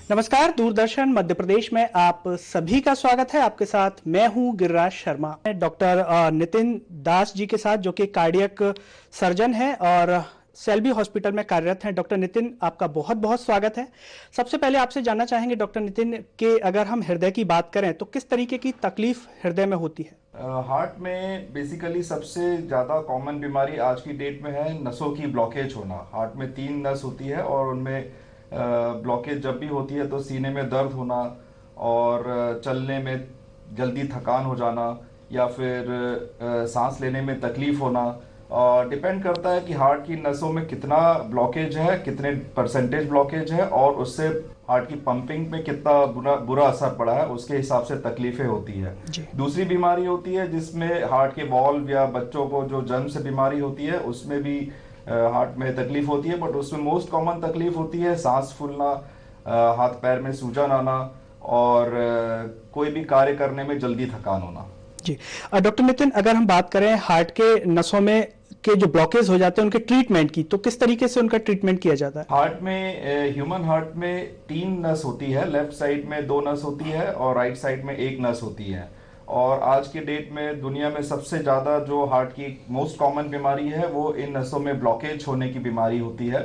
नमस्कार, दूरदर्शन मध्य प्रदेश में आप सभी का स्वागत है। आपके साथ मैं हूं गिरिराज शर्मा। डॉक्टर नितिन दास जी के साथ, जो कि कार्डियक सर्जन हैं और सेल्बी हॉस्पिटल में कार्यरत हैं। डॉक्टर नितिन, आपका बहुत बहुत स्वागत है। सबसे पहले आपसे जानना चाहेंगे डॉक्टर नितिन कि अगर हम हृदय की बात करें तो किस तरीके की तकलीफ हृदय में होती है? हार्ट में बेसिकली सबसे ज़्यादा कॉमन बीमारी आज की डेट में है नसों की ब्लॉकेज होना। हार्ट में 3 नस होती है और उनमें ब्लॉकेज जब भी होती है तो सीने में दर्द होना और चलने में जल्दी थकान हो जाना या फिर सांस लेने में तकलीफ होना। और डिपेंड करता है कि हार्ट की नसों में कितना ब्लॉकेज है, कितने परसेंटेज ब्लॉकेज है और उससे हार्ट की पंपिंग में कितना बुरा बुरा असर पड़ा है, उसके हिसाब से तकलीफें होती है। जी। दूसरी बीमारी होती है जिसमें हार्ट के वॉल्व या बच्चों को जो जन्म से बीमारी होती है उसमें भी हार्ट में तकलीफ होती है, बट उसमें मोस्ट कॉमन तकलीफ होती है सांस फूलना, हाथ पैर में सूजन आना और कोई भी कार्य करने में जल्दी थकान होना। जी। डॉक्टर नितिन, अगर हम बात करें हार्ट के नसों में के जो ब्लॉकेज हो जाते हैं उनके ट्रीटमेंट की, तो किस तरीके से उनका ट्रीटमेंट किया जाता है? हार्ट में ह्यूमन हार्ट में 3 नस होती है। लेफ्ट साइड में 2 नस होती है और राइट साइड में 1 नस होती है। और आज के डेट में दुनिया में सबसे ज़्यादा जो हार्ट की मोस्ट कॉमन बीमारी है वो इन नसों में ब्लॉकेज होने की बीमारी होती है।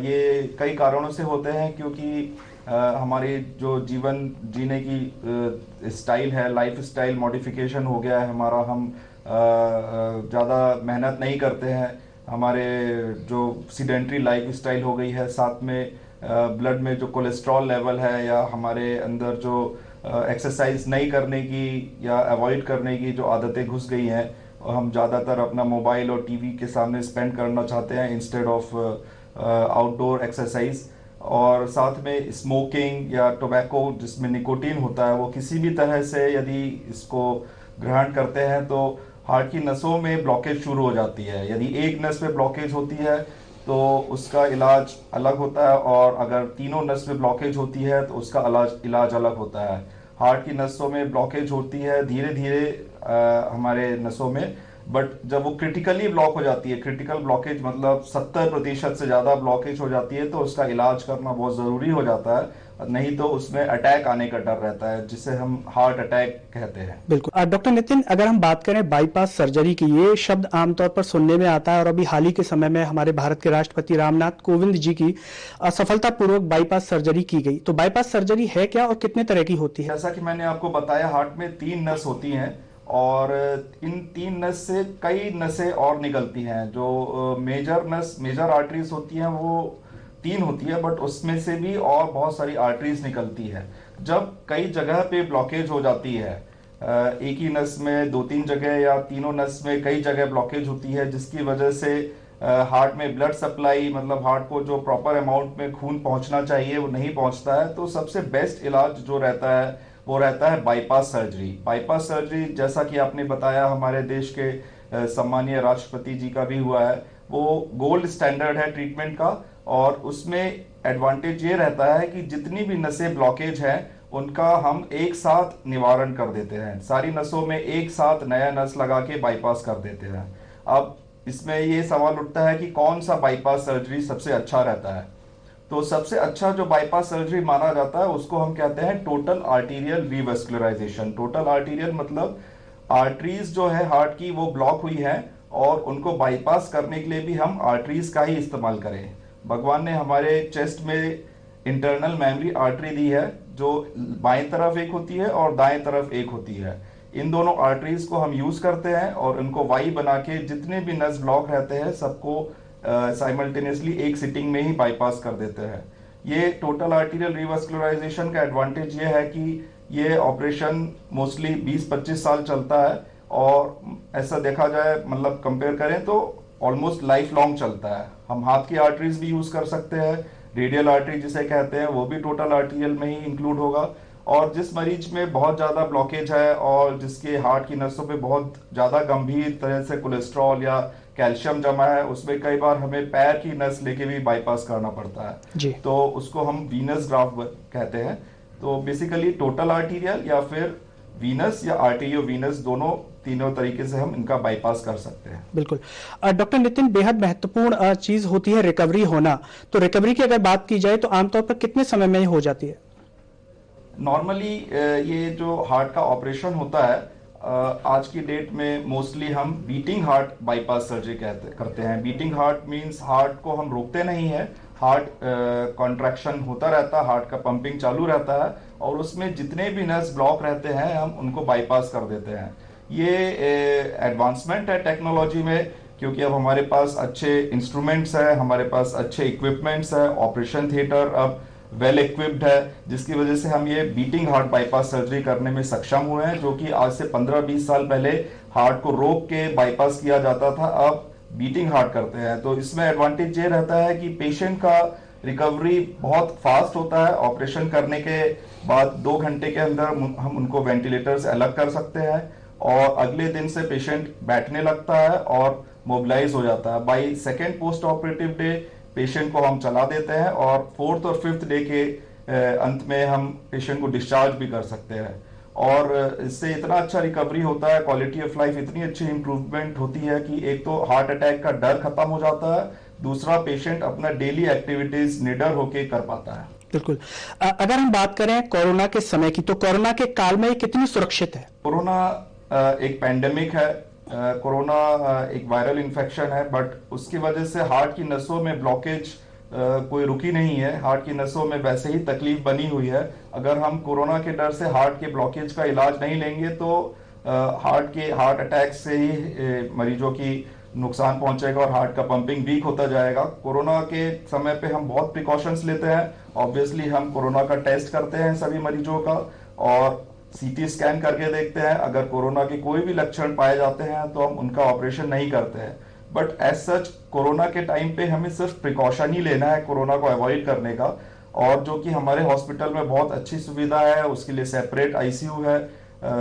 ये कई कारणों से होते हैं, क्योंकि हमारे जो जीवन जीने की स्टाइल है, लाइफ स्टाइल मॉडिफिकेशन हो गया है हमारा। हम ज़्यादा मेहनत नहीं करते हैं, हमारे जो सीडेंट्री लाइफ स्टाइल हो गई है, साथ में ब्लड में जो कोलेस्ट्रॉल लेवल है या हमारे अंदर जो एक्सरसाइज नहीं करने की या अवॉइड करने की जो आदतें घुस गई हैं, हम ज़्यादातर अपना मोबाइल और टीवी के सामने स्पेंड करना चाहते हैं इंस्टेड ऑफ आउटडोर एक्सरसाइज। और साथ में स्मोकिंग या टोबैको जिसमें निकोटीन होता है, वो किसी भी तरह से यदि इसको ग्रहण करते हैं तो हार्ट की नसों में ब्लॉकेज शुरू हो जाती है। यदि एक नस में ब्लॉकेज होती है तो उसका इलाज अलग होता है, और अगर तीनों नस में ब्लॉकेज होती है तो उसका इलाज अलग होता है। हार्ट की नसों में ब्लॉकेज होती है धीरे धीरे हमारे नसों में, बट जब वो क्रिटिकली ब्लॉक हो जाती है, क्रिटिकल ब्लॉकेज मतलब 70% से ज़्यादा ब्लॉकेज हो जाती है, तो उसका इलाज करना बहुत ज़रूरी हो जाता है। नहीं तो उसमें अटैक आने का डर रहता है, जिसे हम हार्ट अटैक कहते हैं। बिल्कुल। डॉक्टर नितिन, अगर हम बात करें बाईपास सर्जरी की, ये शब्द आमतौर पर सुनने में आता है और अभी हाल ही के समय में हमारे भारत के राष्ट्रपति रामनाथ कोविंद जी की सफलतापूर्वक बाईपास सर्जरी की गई। तो बाईपास सर्जरी है क्या और कितने तरह की होती है? जैसा कि मैंने आपको बताया, हार्ट में 3 नस होती हैं और इन 3 नस से कई नसें और निकलती हैं। जो मेजर आर्टरीज होती हैं वो 3 होती है, बट उसमें से भी और बहुत सारी आर्टरीज निकलती है। जब कई जगह पे ब्लॉकेज हो जाती है, एक ही नस में 2-3 जगह या तीनों नस में कई जगह ब्लॉकेज होती है, जिसकी वजह से हार्ट में ब्लड सप्लाई, मतलब हार्ट को जो प्रॉपर अमाउंट में खून पहुंचना चाहिए वो नहीं पहुंचता है, तो सबसे बेस्ट इलाज जो रहता है वो रहता है बाईपास सर्जरी। बाईपास सर्जरी, जैसा कि आपने बताया, हमारे देश के सम्मानीय राष्ट्रपति जी का भी हुआ है। वो गोल्ड स्टैंडर्ड है ट्रीटमेंट का, और उसमें एडवांटेज ये रहता है कि जितनी भी नसें ब्लॉकेज हैं उनका हम एक साथ निवारण कर देते हैं। सारी नसों में एक साथ नया नस लगा के बाईपास कर देते हैं। अब इसमें ये सवाल उठता है कि कौन सा बाईपास सर्जरी सबसे अच्छा रहता है। तो सबसे अच्छा जो बाईपास सर्जरी माना जाता है उसको हम कहते हैं टोटल आर्टीरियल रीवेस्कुलराइजेशन। टोटल आर्टीरियल मतलब आर्टरीज जो है हार्ट की वो ब्लॉक हुई है, और उनको बाईपास करने के लिए भी हम आर्टरीज का ही इस्तेमाल करें। भगवान ने हमारे चेस्ट में इंटरनल मेमोरी आर्टरी दी है, जो बाएं तरफ एक होती है और दाएं तरफ एक होती है। इन दोनों आर्टरीज को हम यूज करते हैं और इनको वाई बना के जितने भी नस ब्लॉक रहते हैं सबको साइमल्टेनियसली एक सिटिंग में ही बाईपास कर देते हैं। ये टोटल आर्टीरियल रिवास्कुलराइजेशन का एडवांटेज ये है कि ये ऑपरेशन मोस्टली 20-25 साल चलता है, और ऐसा देखा जाए, मतलब कंपेयर करें तो ऑलमोस्ट लाइफ लॉन्ग चलता है। हम हाथ की आर्टरीज भी यूज कर सकते हैं, रेडियल आर्टरी जिसे कहते हैं वो भी टोटल आर्टीरियल में ही इंक्लूड होगा। और जिस मरीज में बहुत ज़्यादा ब्लॉकेज है और जिसके हार्ट की नसों पे बहुत ज़्यादा गंभीर तरह से कोलेस्ट्रॉल या कैल्शियम जमा है, उसमें कई बार हमें पैर की नस लेके भी बाईपास करना पड़ता है जी। तो उसको हम वीनस ग्राफ्ट कहते हैं। तो बेसिकली टोटल आर्टीरियल या फिर वीनस या आर्टेरियो वीनस, दोनों तीनों तरीके से हम इनका बाईपास कर सकते हैं। बिल्कुल। डॉक्टर नितिन, बेहद महत्वपूर्ण चीज होती है रिकवरी होना। तो रिकवरी की अगर बात की जाए तो आमतौर पर कितने समय में हो जाती है? नॉर्मली ये जो हार्ट का ऑपरेशन होता है, आज की डेट में मोस्टली हम बीटिंग हार्ट बाईपास सर्जरी करते हैं। बीटिंग हार्ट मींस हार्ट को हम रोकते नहीं है, हार्ट कॉन्ट्रैक्शन होता रहता है, हार्ट का पंपिंग चालू रहता है और उसमें जितने भी नर्व्स ब्लॉक रहते हैं हम उनको बाईपास कर देते हैं। ये एडवांसमेंट है टेक्नोलॉजी में, क्योंकि अब हमारे पास अच्छे इंस्ट्रूमेंट्स हैं, हमारे पास अच्छे इक्विपमेंट्स हैं, ऑपरेशन थिएटर अब वेल इक्विप्ड है, जिसकी वजह से हम ये बीटिंग हार्ट बाईपास सर्जरी करने में सक्षम हुए हैं, जो कि आज से 15-20 साल पहले हार्ट को रोक के बाईपास किया जाता था, अब बीटिंग हार्ट करते हैं। तो इसमें एडवांटेज ये रहता है कि पेशेंट का रिकवरी बहुत फास्ट होता है। ऑपरेशन करने के बाद 2 घंटे के अंदर हम उनको वेंटिलेटर से अलग कर सकते हैं और अगले दिन से पेशेंट बैठने लगता है और मोबिलाइज हो जाता है। By second post operative day patient को हम चला देते हैं और 4th और 5th डे के अंत में हम पेशेंट को डिस्चार्ज भी कर सकते हैं। और इससे इतना अच्छा रिकवरी होता है, क्वालिटी ऑफ लाइफ इतनी अच्छी इंप्रूवमेंट होती है कि एक तो हार्ट अटैक का डर खत्म हो जाता है, दूसरा पेशेंट अपना डेली एक्टिविटीज निडर होके कर पाता है। बिल्कुल। अगर हम बात करें कोरोना के समय की, तो कोरोना के काल में ये कितनी सुरक्षित है? कोरोना एक पैंडेमिक है, कोरोना एक वायरल इन्फेक्शन है, बट उसकी वजह से हार्ट की नसों में ब्लॉकेज कोई रुकी नहीं है। हार्ट की नसों में वैसे ही तकलीफ बनी हुई है। अगर हम कोरोना के डर से हार्ट के ब्लॉकेज का इलाज नहीं लेंगे तो हार्ट अटैक से ही मरीजों की नुकसान पहुंचेगा और हार्ट का पंपिंग वीक होता जाएगा। कोरोना के समय पे हम बहुत प्रिकॉशंस लेते हैं। ऑब्वियसली हम कोरोना का टेस्ट करते हैं सभी मरीजों का और सीटी स्कैन करके देखते हैं। अगर कोरोना के कोई भी लक्षण पाए जाते हैं तो हम उनका ऑपरेशन नहीं करते हैं। बट एज सच कोरोना के टाइम पे हमें सिर्फ प्रिकॉशन ही लेना है कोरोना को अवॉइड करने का, और जो कि हमारे हॉस्पिटल में बहुत अच्छी सुविधा है। उसके लिए सेपरेट आईसीयू है,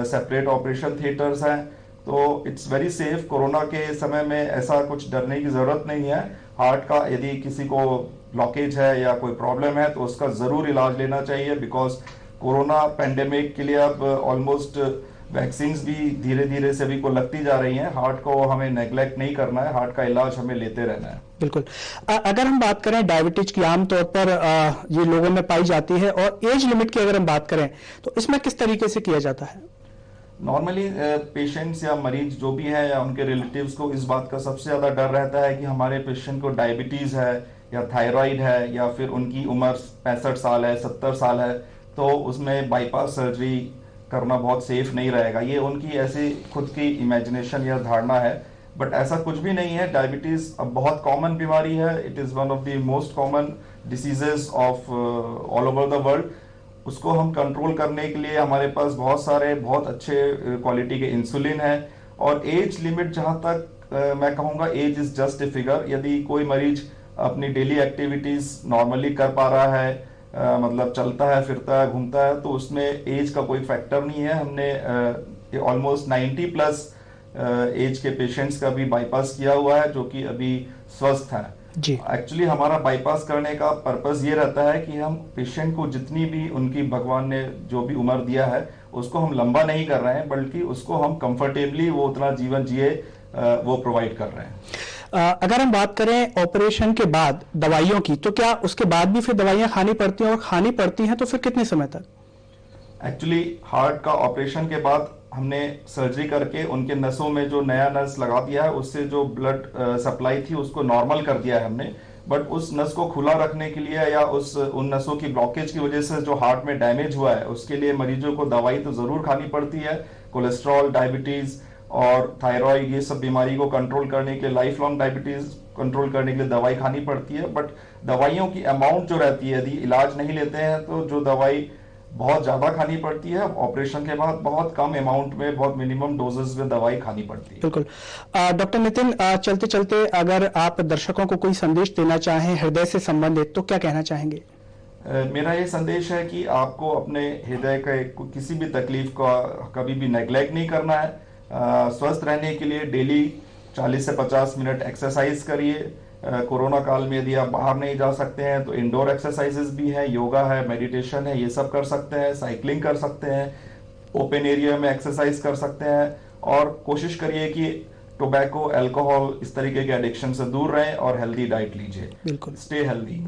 सेपरेट ऑपरेशन थिएटर्स हैं, तो इट्स वेरी सेफ। कोरोना के समय में ऐसा कुछ डरने की जरूरत नहीं है। हार्ट का यदि किसी को ब्लॉकेज है या कोई प्रॉब्लम है तो उसका जरूर इलाज लेना चाहिए, बिकॉज कोरोना पेंडेमिक के लिए अब ऑलमोस्ट वैक्सीन भी धीरे धीरे सभी को लगती जा रही हैं। हार्ट को हमें नेग्लेक्ट नहीं करना है, हार्ट का इलाज हमें लेते रहना है। बिल्कुल। अगर हम बात करें डायबिटीज की, आमतौर पर ये लोगों में पाई जाती है, और एज लिमिट की अगर हम बात करें तो इसमें किस तरीके से किया जाता है? नॉर्मली पेशेंट्स या मरीज जो भी है या उनके रिलेटिव्स को इस बात का सबसे ज्यादा डर रहता है कि हमारे पेशेंट को डायबिटीज है या थायराइड है या फिर उनकी उम्र 65 साल है, 70 साल है, तो उसमें बाईपास सर्जरी करना बहुत सेफ नहीं रहेगा। ये उनकी ऐसी खुद की इमेजिनेशन या धारणा है, बट ऐसा कुछ भी नहीं है। डायबिटीज अब बहुत कॉमन बीमारी है। It is one of the most common diseases of all over the world. उसको हम कंट्रोल करने के लिए हमारे पास बहुत सारे बहुत अच्छे क्वालिटी के इंसुलिन है। और एज लिमिट, जहां तक मैं कहूँगा age is just a figure. यदि कोई मरीज अपनी डेली एक्टिविटीज नॉर्मली कर पा रहा है, मतलब चलता है, फिरता है, घूमता है, तो उसमें एज का कोई फैक्टर नहीं है। हमने ऑलमोस्ट 90+ एज के पेशेंट्स का भी बाईपास किया हुआ है जो कि अभी स्वस्थ हैं। एक्चुअली हमारा बाईपास करने का पर्पस ये रहता है कि हम पेशेंट को जितनी भी उनकी भगवान ने जो भी उम्र दिया है उसको हम लंबा नहीं कर रहे हैं, बल्कि उसको हम कंफर्टेबली वो उतना जीवन जिए वो प्रोवाइड कर रहे हैं। अगर हम बात करें ऑपरेशन के बाद दवाइयों की, तो क्या उसके बाद भी फिर दवाइयां खानी पड़ती हैं, और खानी पड़ती हैं तो फिर कितने समय तक? एक्चुअली हार्ट का ऑपरेशन के बाद हमने सर्जरी करके उनके नसों में जो नया नस लगा दिया है, उससे जो ब्लड सप्लाई थी उसको नॉर्मल कर दिया है हमने। बट उस नस को खुला रखने के लिए या उन नसों की ब्लॉकेज की वजह से जो हार्ट में डैमेज हुआ है उसके लिए मरीजों को दवाई तो जरूर खानी पड़ती है। कोलेस्ट्रॉल, डायबिटीज और थायराइड, ये सब बीमारी को कंट्रोल करने के, लाइफ लॉन्ग डायबिटीज कंट्रोल करने के लिए दवाई खानी पड़ती है। बट दवाइयों की अमाउंट जो रहती है, यदि इलाज नहीं लेते हैं तो जो दवाई बहुत ज्यादा खानी पड़ती है, ऑपरेशन के बाद बहुत कम अमाउंट में, बहुत मिनिमम डोजेस में दवाई खानी पड़ती है। बिल्कुल। डॉक्टर नितिन, चलते चलते अगर आप दर्शकों को कोई संदेश देना चाहें हृदय से संबंधित, तो क्या कहना चाहेंगे? मेरा ये संदेश है कि आपको अपने हृदय के किसी भी तकलीफ का कभी भी नेग्लेक्ट नहीं करना है। स्वस्थ रहने के लिए डेली 40 से 50 मिनट एक्सरसाइज करिए। कोरोना काल में यदि आप बाहर नहीं जा सकते हैं तो इंडोर एक्सरसाइजेस भी है, योगा है, मेडिटेशन है, ये सब कर सकते हैं, साइकिलिंग कर सकते हैं। ओपन एरिया में एक्सरसाइज कर सकते हैं, और कोशिश करिए कि टोबैको, अल्कोहल, इस तरीके के एडिक्शन से दूर रहें और हेल्दी डाइट लीजिए। बिल्कुल। Stay healthy.